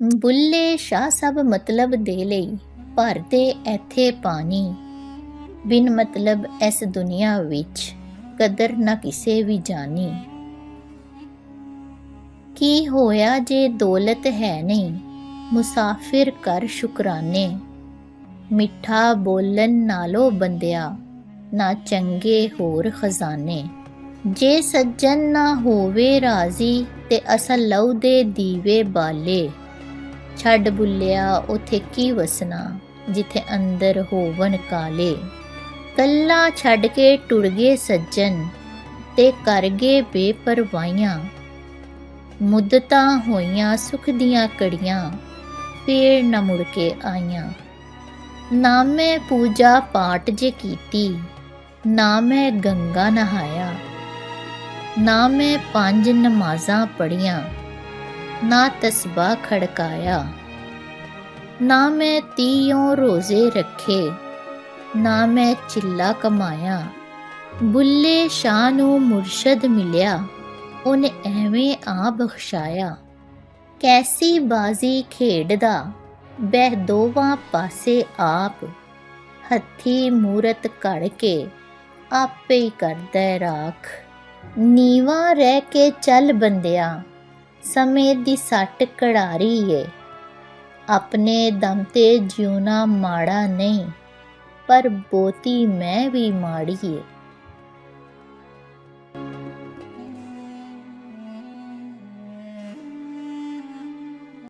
ਬੁੱਲੇ ਸ਼ਾਹ ਸਭ ਮਤਲਬ ਦੇ ਲਈ ਭਰਦੇ ਇੱਥੇ ਪਾਣੀ। ਬਿਨ ਮਤਲਬ ਇਸ ਦੁਨੀਆ ਵਿੱਚ ਕਦਰ ਨਾ ਕਿਸੇ ਵੀ ਜਾਣੀ। ਕੀ ਹੋਇਆ ਜੇ ਦੌਲਤ ਹੈ ਨਹੀਂ, ਮੁਸਾਫਿਰ ਕਰ ਸ਼ੁਕਰਾਨੇ। ਮਿੱਠਾ ਬੋਲਣ ਨਾਲੋਂ ਬੰਦਿਆ, ਨਾ ਚੰਗੇ ਹੋਰ ਖਜ਼ਾਨੇ। ਜੇ ਸੱਜਣ ਨਾ ਹੋਵੇ ਰਾਜ਼ੀ, ਤੇ ਅਸਲ ਲਹੂ ਦੇ ਦੀਵੇ ਬਾਲੇ। ਛੱਡ ਬੁੱਲਿਆ ਉਥੇ ਕੀ ਵਸਣਾ, ਜਿੱਥੇ ਅੰਦਰ ਹੋਵਣ ਕਾਲੇ। ਕੱਲਾ ਛੱਡ ਕੇ ਟੁਰ ਗਏ ਸੱਜਣ, ਤੇ ਕਰ ਗਏ ਬੇਪਰਵਾਹੀਆਂ। ਮੁੱਦਤਾਂ ਹੋਈਆਂ ਸੁੱਖ ਦੀਆਂ ਘੜੀਆਂ, ਫੇਰ ਨਾ ਮੁੜ ਕੇ ਆਈਆਂ। ਨਾ ਮੈਂ ਪੂਜਾ ਪਾਠ ਜੇ ਕੀਤੀ, ਨਾ ਮੈਂ ਗੰਗਾ ਨਹਾਇਆ। ਨਾ ਮੈਂ 5 ਨਮਾਜ਼ਾਂ ਪੜ੍ਹੀਆਂ, ਨਾ ਤਸਬਾਹ ਖੜਕਾਇਆ। ਨਾ ਮੈਂ 30 ਰੋਜ਼ੇ ਰੱਖੇ, ਨਾ ਮੈਂ ਚਿੱਲਾ ਕਮਾਇਆ। ਬੁੱਲੇ ਸ਼ਾਹ ਨੂੰ ਮੁਰਸ਼ਦ ਮਿਲਿਆ, ਉਹਨੇ ਐਵੇਂ ਆ ਬਖਸ਼ਾਇਆ। ਕੈਸੀ ਬਾਜ਼ੀ ਖੇਡਦਾ, ਬਹਿ ਦੋਵਾਂ ਪਾਸੇ ਆਪ। ਹੱਥੀ ਮੂਰਤ ਘੜ ਕੇ, ਆਪੇ ਹੀ ਕਰਦਾ ਰਾਖ। ਨੀਵਾਂ ਰਹਿ ਕੇ ਚੱਲ ਬੰਦਿਆ, ਸਮੇਂ ਦੀ ਸੱਟ ਕੜਾਰੀ ਏ। ਆਪਣੇ ਦਮ ਤੇ ਜਿਉਣਾ ਮਾੜਾ ਨਹੀਂ, ਪਰ ਬਹੁਤੀ ਮੈਂ ਵੀ ਮਾੜੀ ਏ।